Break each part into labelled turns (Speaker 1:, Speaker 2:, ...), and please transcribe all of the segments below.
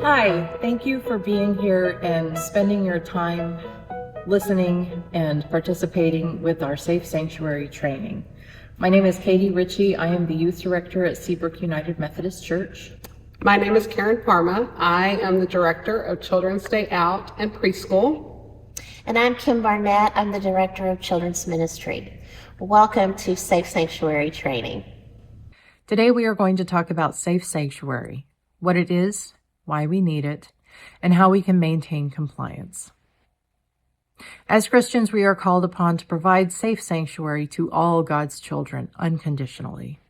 Speaker 1: Hi, thank you for being here and spending your time listening and participating with our Safe Sanctuary training. My name is Katie Ritchie. I am the youth director at Seabrook United Methodist Church.
Speaker 2: My name is Karen Parma. I am the director of Children's Day Out and Preschool.
Speaker 3: And I'm Kim Barnett. I'm the director of Children's Ministry. Welcome to Safe Sanctuary training.
Speaker 1: Today we are going to talk about Safe Sanctuary, what it is, why we need it, and how we can maintain compliance. As Christians, we are called upon to provide safe sanctuary to all God's children unconditionally.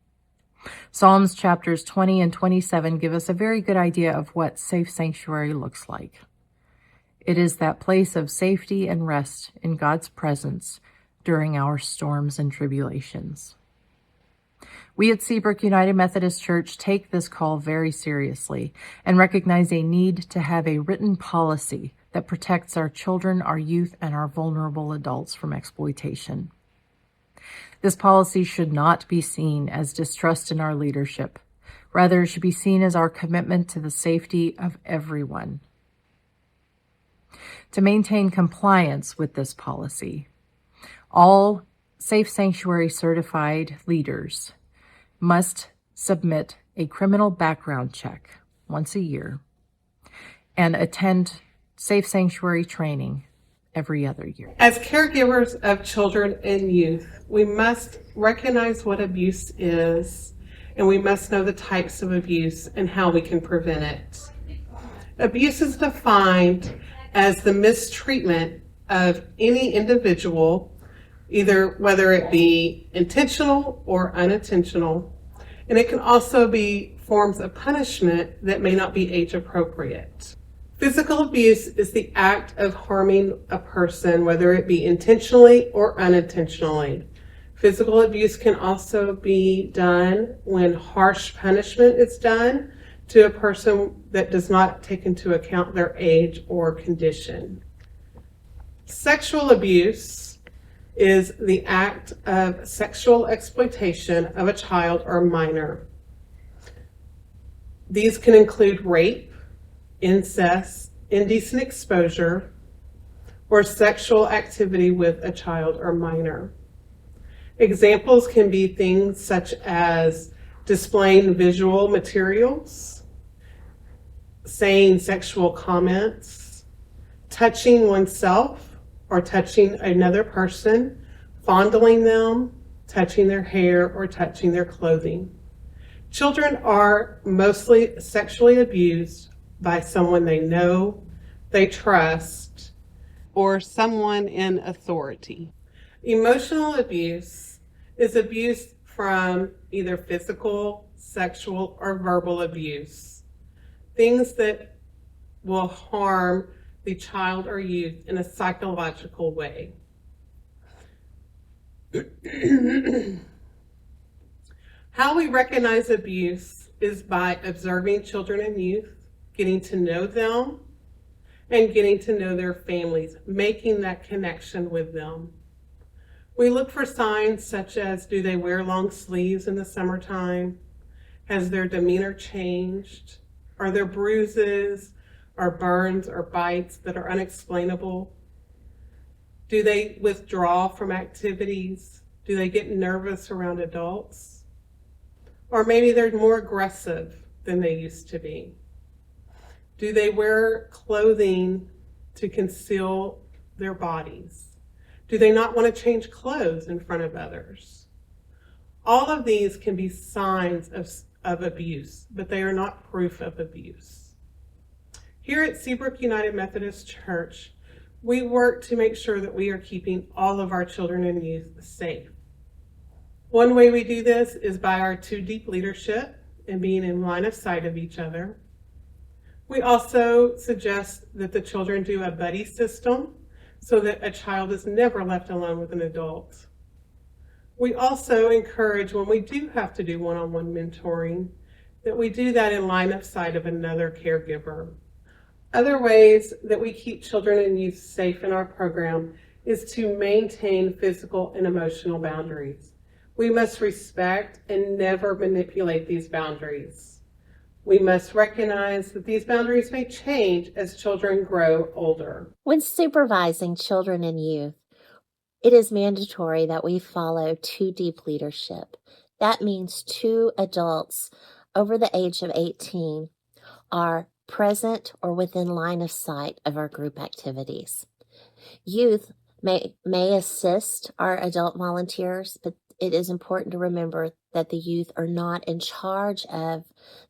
Speaker 1: Psalms chapters 20 and 27 give us a very good idea of what safe sanctuary looks like. It is that place of safety and rest in God's presence during our storms and tribulations. We at Seabrook United Methodist Church take this call very seriously and recognize a need to have a written policy that protects our children, our youth, and our vulnerable adults from exploitation. This policy should not be seen as distrust in our leadership. Rather, it should be seen as our commitment to the safety of everyone. To maintain compliance with this policy, all Safe Sanctuary certified leaders must submit a criminal background check once a year and attend Safe Sanctuary training every other year.
Speaker 2: As caregivers of children and youth, we must recognize what abuse is, and we must know the types of abuse and how we can prevent it. Abuse is defined as the mistreatment of any individual, either whether it be intentional or unintentional, and it can also be forms of punishment that may not be age appropriate. Physical abuse is the act of harming a person, whether it be intentionally or unintentionally. Physical abuse can also be done when harsh punishment is done to a person that does not take into account their age or condition. Sexual abuse is the act of sexual exploitation of a child or minor. These can include rape, incest, indecent exposure, or sexual activity with a child or minor. Examples can be things such as displaying visual materials, saying sexual comments, touching oneself or touching another person, fondling them, touching their hair, or touching their clothing. Children are mostly sexually abused by someone they know, they trust, or someone in authority. Emotional abuse is abuse from either physical, sexual, or verbal abuse. Things that will harm the child or youth in a psychological way. How we recognize abuse is by observing children and youth, getting to know them, and getting to know their families, making that connection with them. We look for signs such as, do they wear long sleeves in the summertime? Has their demeanor changed? Are there bruises or burns or bites that are unexplainable? Do they withdraw from activities? Do they get nervous around adults? Or maybe they're more aggressive than they used to be. Do they wear clothing to conceal their bodies? Do they not want to change clothes in front of others? All of these can be signs of abuse, but they are not proof of abuse. Here at Seabrook United Methodist Church, we work to make sure that we are keeping all of our children and youth safe. One way we do this is by our 2 deep leadership and being in line of sight of each other. We also suggest that the children do a buddy system so that a child is never left alone with an adult. We also encourage, when we do have to do one-on-one mentoring, that we do that in line of sight of another caregiver. Other ways that we keep children and youth safe in our program is to maintain physical and emotional boundaries. We must respect and never manipulate these boundaries. We must recognize that these boundaries may change as children grow older.
Speaker 3: When supervising children and youth, it is mandatory that we follow 2 deep leadership. That means 2 adults over the age of 18 are present or within line of sight of our group activities. Youth may assist our adult volunteers, but it is important to remember that the youth are not in charge of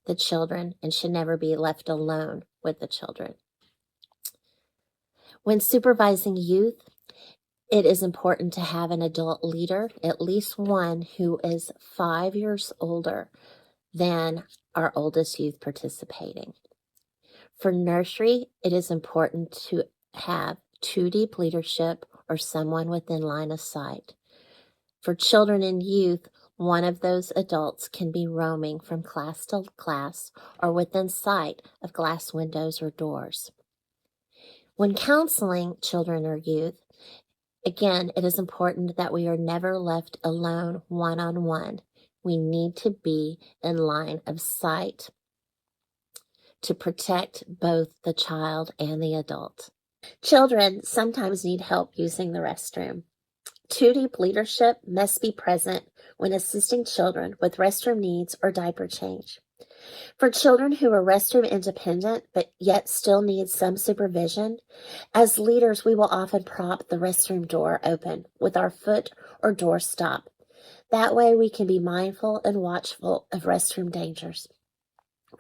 Speaker 3: the children and should never be left alone with the children. When supervising youth, it is important to have an adult leader, at least one who is 5 years older than our oldest youth participating. For nursery, it is important to have 2 deep leadership or someone within line of sight. For children and youth, one of those adults can be roaming from class to class or within sight of glass windows or doors. When counseling children or youth, again, it is important that we are never left alone one-on-one. We need to be in line of sight to protect both the child and the adult. Children sometimes need help using the restroom. 2 deep leadership must be present when assisting children with restroom needs or diaper change. For children who are restroom independent but yet still need some supervision, as leaders we will often prop the restroom door open with our foot or door stop. That way we can be mindful and watchful of restroom dangers.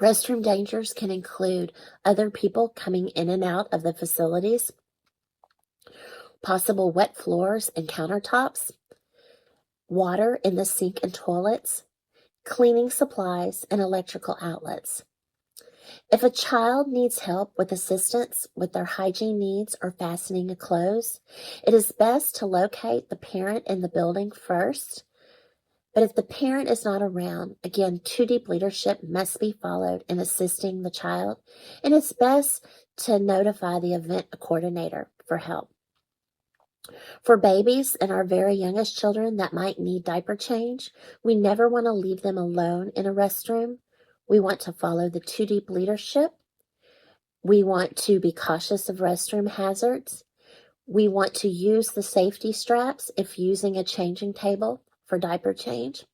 Speaker 3: Restroom dangers can include other people coming in and out of the facilities, possible wet floors and countertops, water in the sink and toilets, cleaning supplies, and electrical outlets. If a child needs help with assistance with their hygiene needs or fastening of clothes, it is best to locate the parent in the building first. But if the parent is not around, again, 2 deep leadership must be followed in assisting the child, and it's best to notify the event coordinator for help. For babies and our very youngest children that might need diaper change, we never want to leave them alone in a restroom. We want to follow the 2 deep leadership. We want to be cautious of restroom hazards. We want to use the safety straps if using a changing table for diaper change.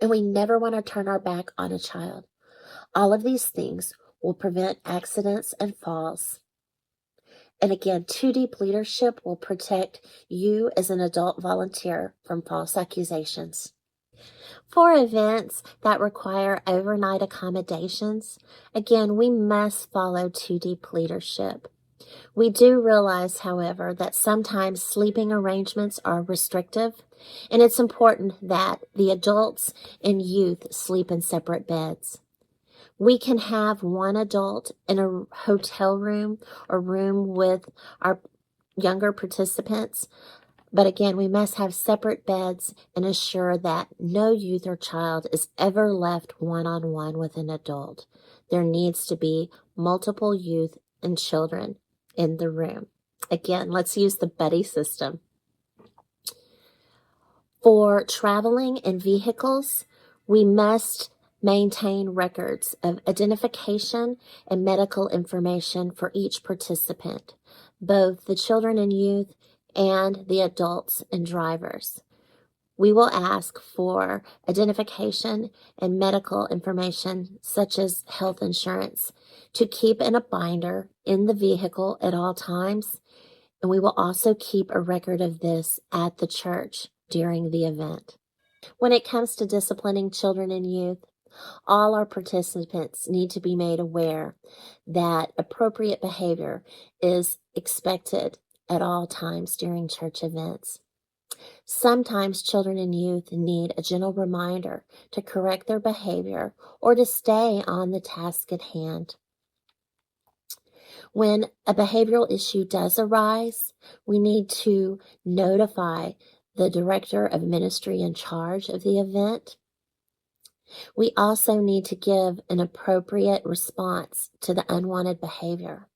Speaker 3: And we never want to turn our back on a child. All of these things will prevent accidents and falls. And again, 2 deep leadership will protect you as an adult volunteer from false accusations. For events that require overnight accommodations, again, we must follow 2 deep leadership. We do realize, however, that sometimes sleeping arrangements are restrictive, and it's important that the adults and youth sleep in separate beds. We can have one adult in a hotel room or room with our younger participants, but again, we must have separate beds and assure that no youth or child is ever left one-on-one with an adult. There needs to be multiple youth and children in the room. Again, let's use the buddy system. For traveling in vehicles, we must maintain records of identification and medical information for each participant, both the children and youth and the adults and drivers. We will ask for identification and medical information such as health insurance to keep in a binder in the vehicle at all times, and we will also keep a record of this at the church during the event. When it comes to disciplining children and youth, all our participants need to be made aware that appropriate behavior is expected at all times during church events. Sometimes children and youth need a gentle reminder to correct their behavior or to stay on the task at hand. When a behavioral issue does arise, we need to notify the director of ministry in charge of the event. We also need to give an appropriate response to the unwanted behavior.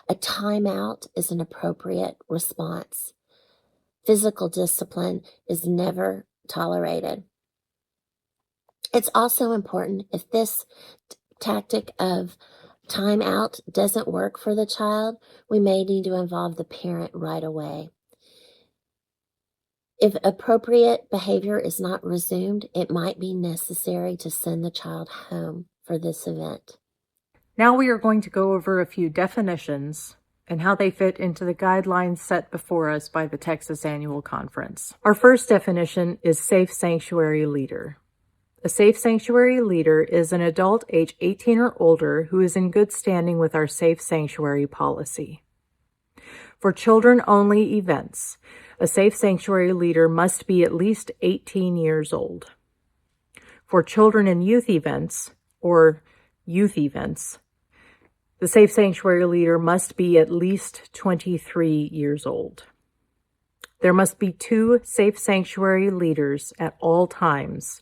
Speaker 3: A timeout is an appropriate response. Physical discipline is never tolerated. It's also important if this tactic of timeout doesn't work for the child, we may need to involve the parent right away. If appropriate behavior is not resumed, it might be necessary to send the child home for this event.
Speaker 1: Now we are going to go over a few definitions and how they fit into the guidelines set before us by the Texas Annual Conference. Our first definition is safe sanctuary leader. A safe sanctuary leader is an adult age 18 or older who is in good standing with our safe sanctuary policy. For children-only events, a safe sanctuary leader must be at least 18 years old. For children and youth events, or youth events, the safe sanctuary leader must be at least 23 years old. There must be 2 safe sanctuary leaders at all times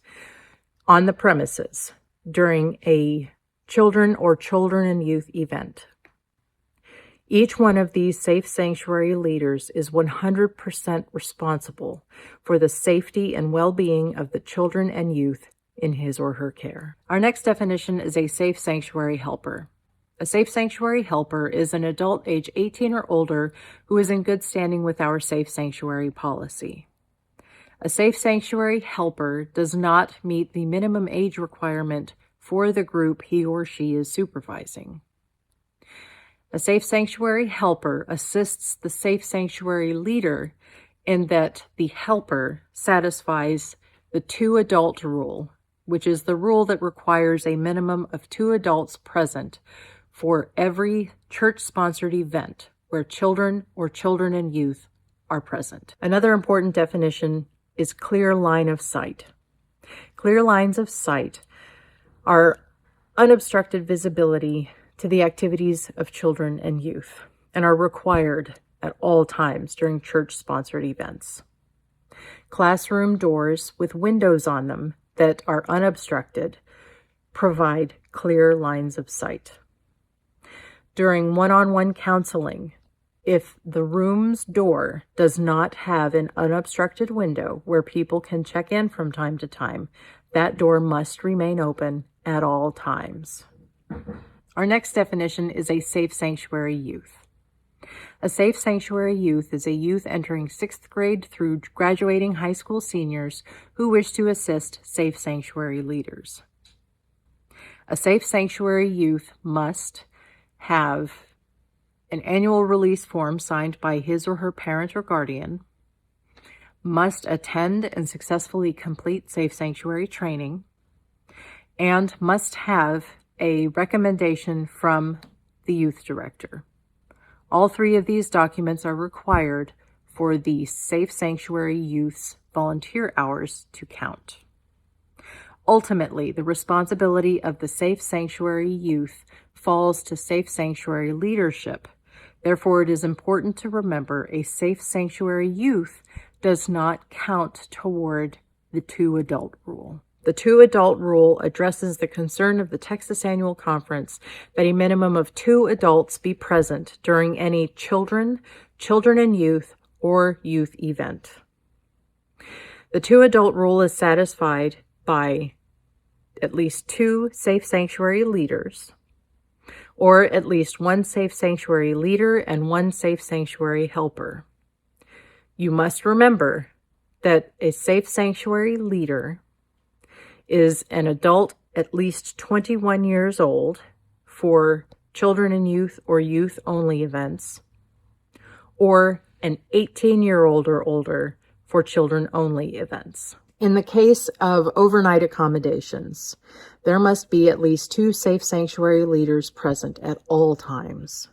Speaker 1: on the premises during a children and youth event. Each one of these safe sanctuary leaders is 100% responsible for the safety and well-being of the children and youth in his or her care. Our next definition is a safe sanctuary helper. A safe sanctuary helper is an adult age 18 or older who is in good standing with our safe sanctuary policy. A safe sanctuary helper does not meet the minimum age requirement for the group he or she is supervising. A safe sanctuary helper assists the safe sanctuary leader in that the helper satisfies the 2 adult rule, which is the rule that requires a minimum of 2 adults present for every church-sponsored event where children and youth are present. Another important definition is clear line of sight. Clear lines of sight are unobstructed visibility to the activities of children and youth and are required at all times during church-sponsored events. Classroom doors with windows on them that are unobstructed provide clear lines of sight. During one-on-one counseling, if the room's door does not have an unobstructed window where people can check in from time to time, that door must remain open at all times. Our next definition is a safe sanctuary youth. A safe sanctuary youth is a youth entering 6th grade through graduating high school seniors who wish to assist safe sanctuary leaders. A safe sanctuary youth must have an annual release form signed by his or her parent or guardian, must attend and successfully complete safe sanctuary training, and must have a recommendation from the youth director. All 3 of these documents are required for the Safe Sanctuary Youth's volunteer hours to count. Ultimately, the responsibility of the Safe Sanctuary Youth falls to Safe Sanctuary leadership. Therefore, it is important to remember a Safe Sanctuary Youth does not count toward the 2 adult rule. The 2 adult rule addresses the concern of the Texas Annual Conference that a minimum of 2 adults be present during any children and youth, or youth event. The 2 adult rule is satisfied by at least 2 safe sanctuary leaders, or at least 1 safe sanctuary leader and 1 safe sanctuary helper. You must remember that a safe sanctuary leader is an adult at least 21 years old for children and youth or youth-only events, or an 18-year-old or older for children-only events. In the case of overnight accommodations, there must be at least 2 safe sanctuary leaders present at all times.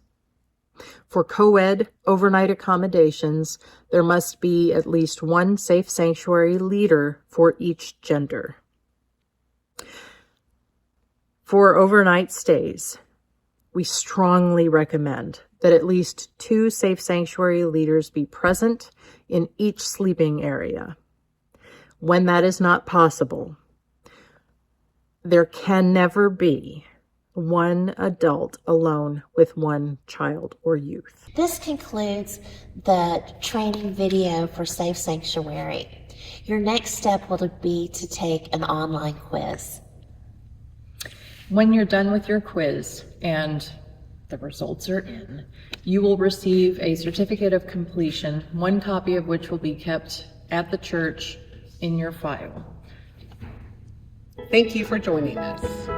Speaker 1: For co-ed overnight accommodations, there must be at least 1 safe sanctuary leader for each gender. For overnight stays, we strongly recommend that at least 2 safe sanctuary leaders be present in each sleeping area. When that is not possible, there can never be 1 adult alone with 1 child or youth.
Speaker 3: This concludes the training video for Safe Sanctuary. Your next step will be to take an online quiz.
Speaker 1: When you're done with your quiz and the results are in, you will receive a certificate of completion, one copy of which will be kept at the church in your file.
Speaker 2: Thank you for joining us.